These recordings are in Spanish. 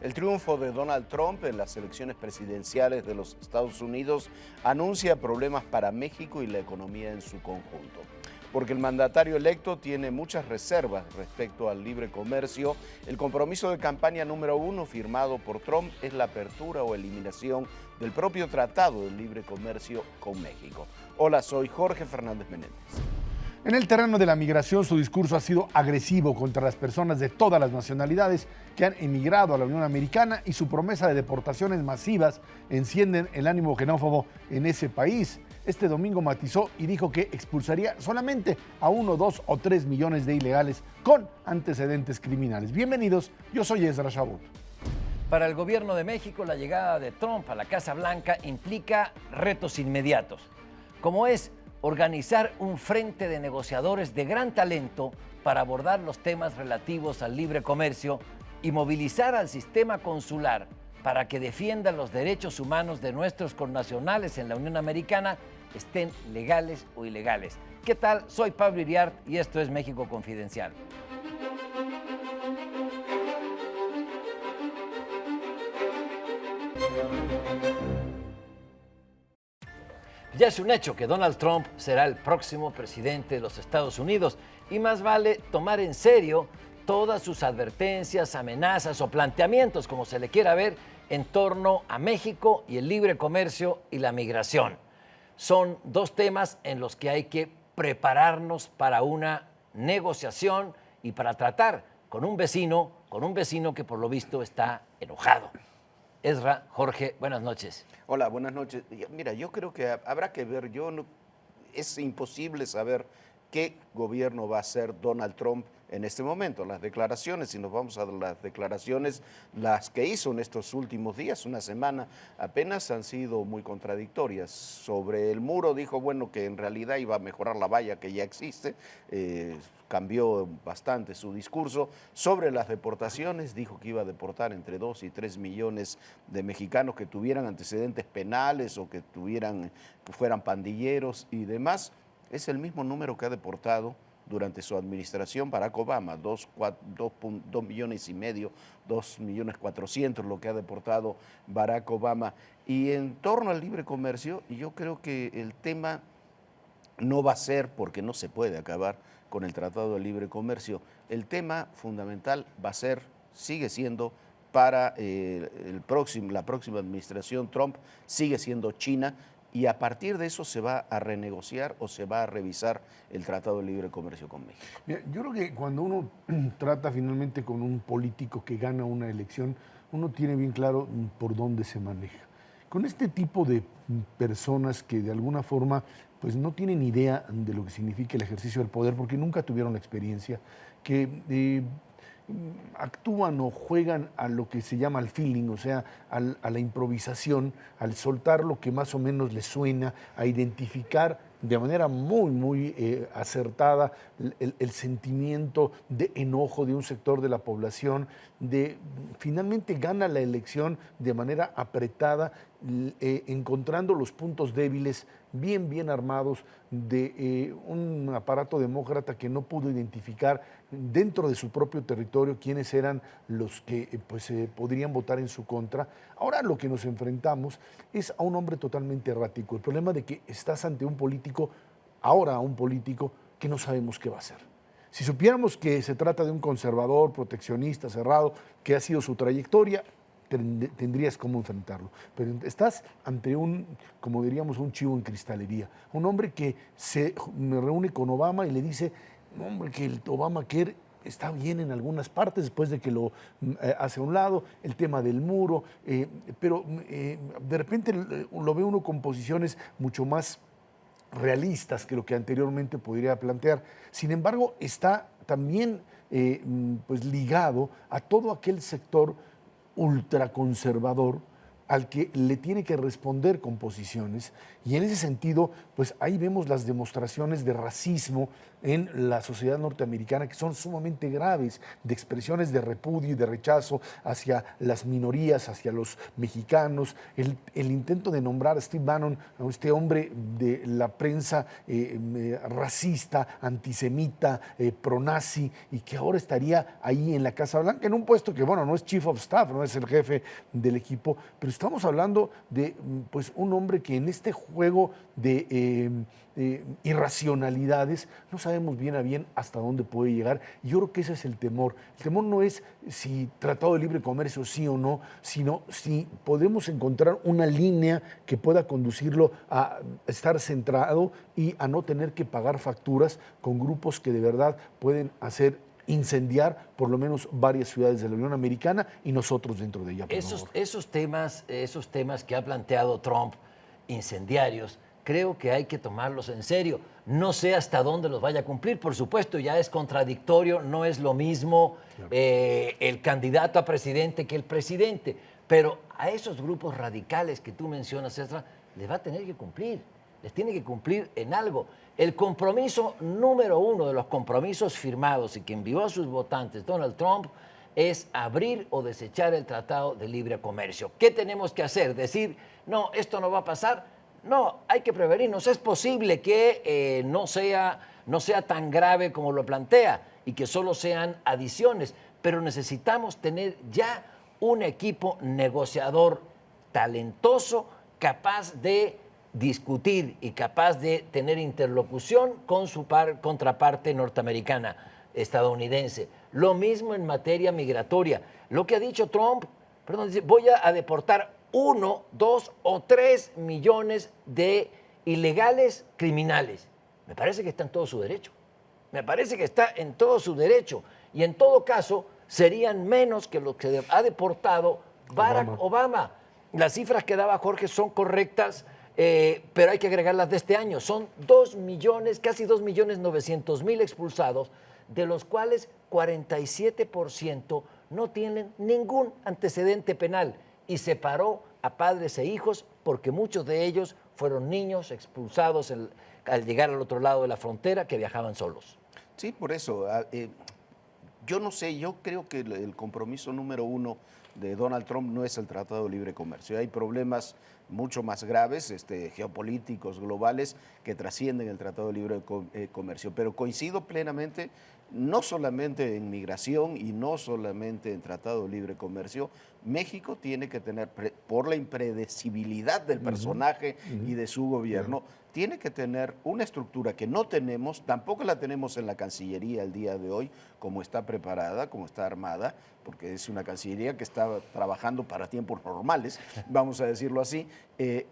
El triunfo de Donald Trump en las elecciones presidenciales de los Estados Unidos anuncia problemas para México y la economía en su conjunto. Porque el mandatario electo tiene muchas reservas respecto al libre comercio, el compromiso de campaña número 1 firmado por Trump es la apertura o eliminación del propio Tratado de Libre Comercio con México. Hola, soy Jorge Fernández Menéndez. En el terreno de la migración, su discurso ha sido agresivo contra las personas de todas las nacionalidades que han emigrado a la Unión Americana y su promesa de deportaciones masivas encienden el ánimo xenófobo en ese país. Este domingo matizó y dijo que expulsaría solamente a 1, 2 o 3 millones de ilegales con antecedentes criminales. Bienvenidos, yo soy Ezra Shabot. Para el gobierno de México, la llegada de Trump a la Casa Blanca implica retos inmediatos, como es organizar un frente de negociadores de gran talento para abordar los temas relativos al libre comercio y movilizar al sistema consular para que defienda los derechos humanos de nuestros connacionales en la Unión Americana, estén legales o ilegales. ¿Qué tal? Soy Pablo Iriart y esto es México Confidencial. Ya es un hecho que Donald Trump será el próximo presidente de los Estados Unidos y más vale tomar en serio todas sus advertencias, amenazas o planteamientos, como se le quiera ver, en torno a México y el libre comercio y la migración. Son dos temas en los que hay que prepararnos para una negociación y para tratar con un vecino que por lo visto está enojado. Ezra, Jorge, buenas noches. Hola, buenas noches. Mira, yo creo que habrá que ver, es imposible saber qué gobierno va a hacer Donald Trump en este momento. Las declaraciones, si nos vamos a las declaraciones, las que hizo en estos últimos días, una semana, apenas han sido muy contradictorias. Sobre el muro dijo, bueno, que en realidad iba a mejorar la valla que ya existe, cambió bastante su discurso. Sobre las deportaciones, dijo que iba a deportar entre 2 y 3 millones de mexicanos que tuvieran antecedentes penales o que fueran pandilleros y demás. Es el mismo número que ha deportado durante su administración Barack Obama, 2,5 millones, 2.400.000 lo que ha deportado Barack Obama. Y en torno al libre comercio, yo creo que el tema no va a ser, porque no se puede acabar con el Tratado de Libre Comercio, el tema fundamental sigue siendo para la próxima administración Trump, sigue siendo China, y a partir de eso se va a renegociar o se va a revisar el Tratado de Libre Comercio con México. Mira, yo creo que cuando uno trata finalmente con un político que gana una elección, uno tiene bien claro por dónde se maneja. Con este tipo de personas que de alguna forma pues no tienen idea de lo que significa el ejercicio del poder porque nunca tuvieron la experiencia, que actúan o juegan a lo que se llama el feeling, o sea, a la improvisación, al soltar lo que más o menos les suena, a identificar de manera muy acertada el sentimiento de enojo de un sector de la población, finalmente gana la elección de manera apretada, encontrando los puntos débiles bien armados de un aparato demócrata que no pudo identificar dentro de su propio territorio quiénes eran los que podrían votar en su contra. Ahora lo que nos enfrentamos es a un hombre totalmente errático. El problema de que estás ante un político, que no sabemos qué va a hacer. Si supiéramos que se trata de un conservador, proteccionista, cerrado, que ha sido su trayectoria, tendrías cómo enfrentarlo. Pero estás ante como diríamos, un chivo en cristalería. Un hombre que se reúne con Obama y le dice, hombre, que el Obamacare está bien en algunas partes después de que lo hace a un lado, el tema del muro, pero de repente lo ve uno con posiciones mucho más realistas que lo que anteriormente podría plantear. Sin embargo, está también ligado a todo aquel sector ultraconservador al que le tiene que responder con posiciones, y en ese sentido, pues ahí vemos las demostraciones de racismo en la sociedad norteamericana que son sumamente graves, de expresiones de repudio y de rechazo hacia las minorías, hacia los mexicanos, el intento de nombrar a Steve Bannon, a este hombre de la prensa racista, antisemita, pronazi, y que ahora estaría ahí en la Casa Blanca, en un puesto que, bueno, no es Chief of Staff, no es el jefe del equipo, pero estamos hablando de pues, un hombre que en este juego de irracionalidades no sabemos bien a bien hasta dónde puede llegar. Y yo creo que ese es el temor. El temor no es si tratado de libre comercio sí o no, sino si podemos encontrar una línea que pueda conducirlo a estar centrado y a no tener que pagar facturas con grupos que de verdad pueden hacer incendiar por lo menos varias ciudades de la Unión Americana y nosotros dentro de ella. Esos temas que ha planteado Trump, incendiarios, creo que hay que tomarlos en serio. No sé hasta dónde los vaya a cumplir, por supuesto, ya es contradictorio, no es lo mismo el candidato a presidente que el presidente, pero a esos grupos radicales que tú mencionas, César, les va a tener que cumplir, les tiene que cumplir en algo. El compromiso número uno de los compromisos firmados y que envió a sus votantes Donald Trump es abrir o desechar el Tratado de Libre Comercio. ¿Qué tenemos que hacer? ¿Decir, no, esto no va a pasar? No, hay que prevenirnos. Es posible que no sea tan grave como lo plantea y que solo sean adiciones, pero necesitamos tener ya un equipo negociador talentoso, capaz de discutir y capaz de tener interlocución con su contraparte norteamericana, estadounidense. Lo mismo en materia migratoria. Lo que ha dicho Trump, dice, voy a deportar 1, 2 o 3 millones de ilegales criminales. Me parece que está en todo su derecho. Me parece que está en todo su derecho. Y en todo caso, serían menos que los que ha deportado Barack Obama. Las cifras que daba Jorge son correctas, pero hay que agregarlas de este año. Son 2 millones, casi 2.900.000 expulsados, de los cuales 47% no tienen ningún antecedente penal, y separó a padres e hijos porque muchos de ellos fueron niños expulsados al llegar al otro lado de la frontera, que viajaban solos. Sí, por eso. Yo no sé, yo creo que el compromiso número uno de Donald Trump no es el Tratado de Libre Comercio. Hay problemas mucho más graves, geopolíticos, globales, que trascienden el Tratado de Libre Comercio. Pero coincido plenamente, no solamente en migración y no solamente en Tratado de Libre Comercio. México tiene que tener, por la impredecibilidad del personaje y de su gobierno, tiene que tener una estructura que no tenemos, tampoco la tenemos en la Cancillería el día de hoy, como está preparada, como está armada, porque es una Cancillería que está trabajando para tiempos normales, vamos a decirlo así,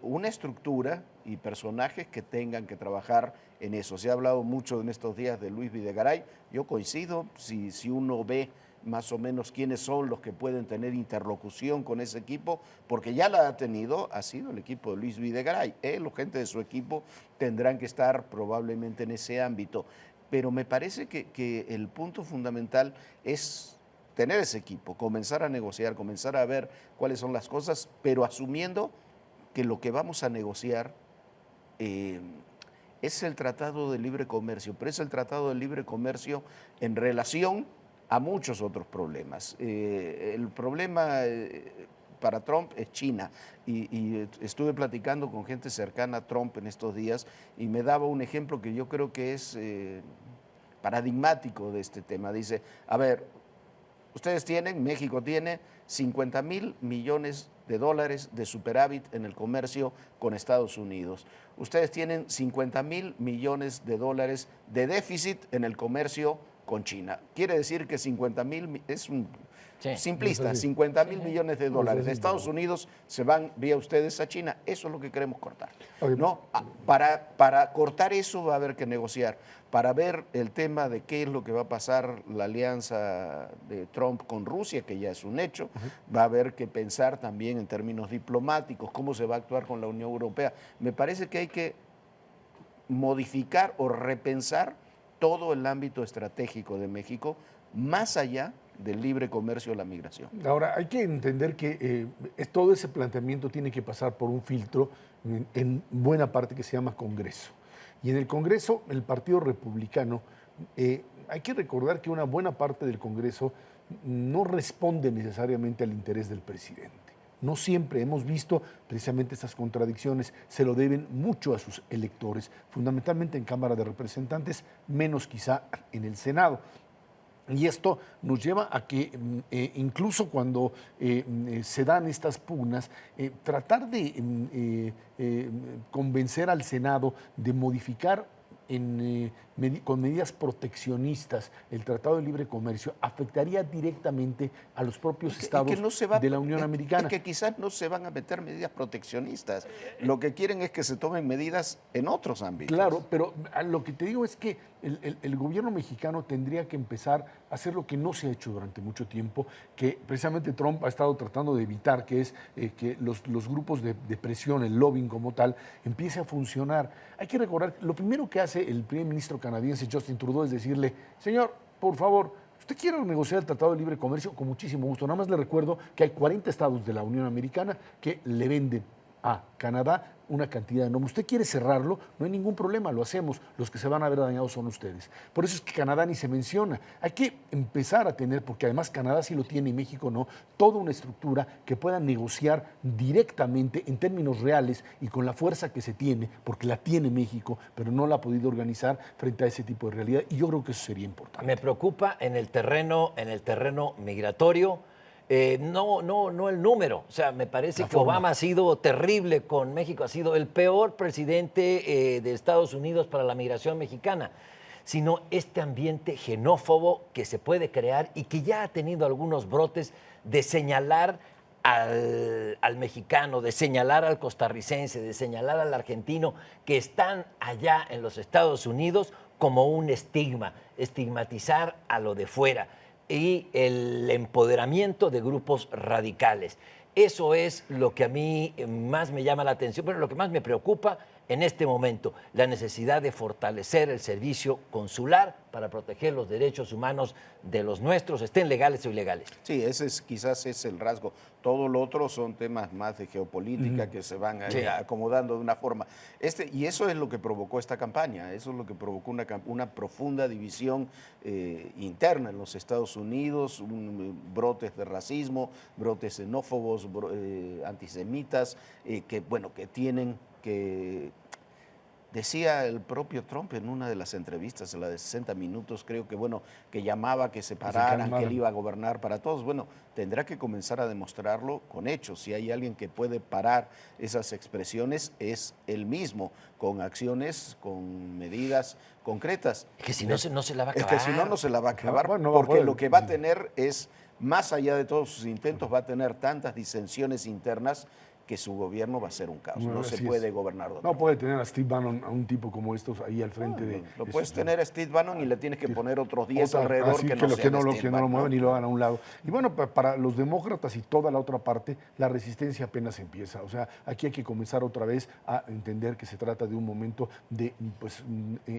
una estructura y personajes que tengan que trabajar en eso. Se ha hablado mucho en estos días de Luis Videgaray, yo coincido, si uno ve más o menos quiénes son los que pueden tener interlocución con ese equipo, porque ya la ha tenido, ha sido el equipo de Luis Videgaray. Él o gente de su equipo tendrán que estar probablemente en ese ámbito. Pero me parece que el punto fundamental es tener ese equipo, comenzar a negociar, comenzar a ver cuáles son las cosas, pero asumiendo que lo que vamos a negociar es el Tratado de Libre Comercio, pero es el Tratado de Libre Comercio en relación a muchos otros problemas. El problema para Trump es China y estuve platicando con gente cercana a Trump en estos días y me daba un ejemplo que yo creo que es paradigmático de este tema. Dice, a ver, México tiene 50.000 millones de dólares de superávit en el comercio con Estados Unidos. Ustedes tienen 50.000 millones de dólares de déficit en el comercio con China. Quiere decir que 50.000 es un simplista, 50.000 millones de dólares de Estados Unidos se van vía ustedes a China. Eso es lo que queremos cortar. ¿No? Para cortar eso va a haber que negociar. Para ver el tema de qué es lo que va a pasar la alianza de Trump con Rusia, que ya es un hecho, va a haber que pensar también en términos diplomáticos, cómo se va a actuar con la Unión Europea. Me parece que hay que modificar o repensar todo el ámbito estratégico de México, más allá del libre comercio a la migración. Ahora, hay que entender que todo ese planteamiento tiene que pasar por un filtro en buena parte que se llama Congreso. Y en el Congreso, el Partido Republicano, hay que recordar que una buena parte del Congreso no responde necesariamente al interés del presidente. No siempre hemos visto precisamente estas contradicciones, se lo deben mucho a sus electores, fundamentalmente en Cámara de Representantes, menos quizá en el Senado. Y esto nos lleva a que incluso cuando se dan estas pugnas, tratar de convencer al Senado de modificar con medidas proteccionistas el Tratado de Libre Comercio afectaría directamente a los propios estados de la Unión Americana. Es que quizás no se van a meter medidas proteccionistas. Lo que quieren es que se tomen medidas en otros ámbitos. Claro, pero lo que te digo es que el gobierno mexicano tendría que empezar a hacer lo que no se ha hecho durante mucho tiempo, que precisamente Trump ha estado tratando de evitar, que es que los grupos de presión, el lobbying como tal, empiece a funcionar. Hay que recordar, lo primero que hace el primer ministro canadiense Justin Trudeau es decirle, señor, por favor, ¿usted quiere negociar el Tratado de Libre Comercio? Con muchísimo gusto. Nada más le recuerdo que hay 40 estados de la Unión Americana que le venden a Canadá una cantidad enorme. Usted quiere cerrarlo, no hay ningún problema, lo hacemos. Los que se van a ver dañados son ustedes. Por eso es que Canadá ni se menciona. Hay que empezar a tener, porque además Canadá sí lo tiene y México no, toda una estructura que pueda negociar directamente en términos reales y con la fuerza que se tiene, porque la tiene México, pero no la ha podido organizar frente a ese tipo de realidad. Y yo creo que eso sería importante. Me preocupa en el terreno migratorio. No el número. O sea, me parece que Obama ha sido terrible con México, ha sido el peor presidente de Estados Unidos para la migración mexicana, sino este ambiente xenófobo que se puede crear y que ya ha tenido algunos brotes de señalar al mexicano, de señalar al costarricense, de señalar al argentino que están allá en los Estados Unidos como un estigma, estigmatizar a lo de fuera. Y el empoderamiento de grupos radicales. Eso es lo que a mí más me llama la atención, pero lo que más me preocupa en este momento, la necesidad de fortalecer el servicio consular para proteger los derechos humanos de los nuestros, estén legales o ilegales. Sí, quizás es el rasgo. Todo lo otro son temas más de geopolítica que se van acomodando de una forma. Y eso es lo que provocó esta campaña, eso es lo que provocó una profunda división interna en los Estados Unidos, brotes de racismo, brotes xenófobos, antisemitas, que tienen que... Decía el propio Trump en una de las entrevistas, en la de 60 minutos, creo que llamaba a que se pararan, que él iba a gobernar para todos. Bueno, tendrá que comenzar a demostrarlo con hechos. Si hay alguien que puede parar esas expresiones, es él mismo, con acciones, con medidas concretas. Es que si no, no se la va a acabar. Es que si no, no se la va a acabar, porque lo que va a tener es, más allá de todos sus intentos, va a tener tantas disensiones internas que su gobierno va a ser un caos. No se puede gobernar. No puede tener a Steve Bannon, a un tipo como estos ahí al frente de... Lo puedes tener a Steve Bannon y le tienes que poner otros 10 alrededor que no lo muevan y lo hagan a un lado. Y bueno, para los demócratas y toda la otra parte, la resistencia apenas empieza. O sea, aquí hay que comenzar otra vez a entender que se trata de un momento de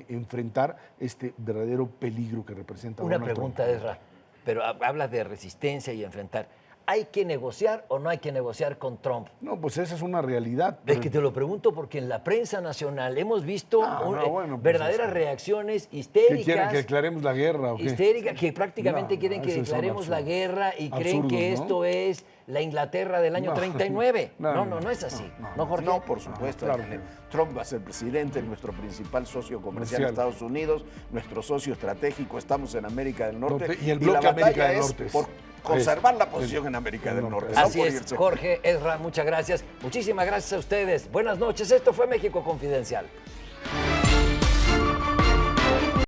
enfrentar este verdadero peligro que representa Una pregunta, Ezra, pero hablas de resistencia y enfrentar. ¿Hay que negociar o no hay que negociar con Trump? No, pues esa es una realidad. Es que te lo pregunto porque en la prensa nacional hemos visto verdaderas reacciones histéricas. ¿Que quieren que declaremos la guerra? ¿O qué? Histéricas, que prácticamente quieren que declaremos la guerra y creen que esto es la Inglaterra del año 39. No es así. No, Jorge. No, por supuesto. Claro. Trump va a ser presidente, nuestro principal socio comercial de Estados Unidos, nuestro socio estratégico, estamos en América del Norte. Y el bloque América del Norte. Por conservar la posición en América del Norte. Así es, Jorge, Ezra, muchas gracias. Muchísimas gracias a ustedes. Buenas noches. Esto fue México Confidencial.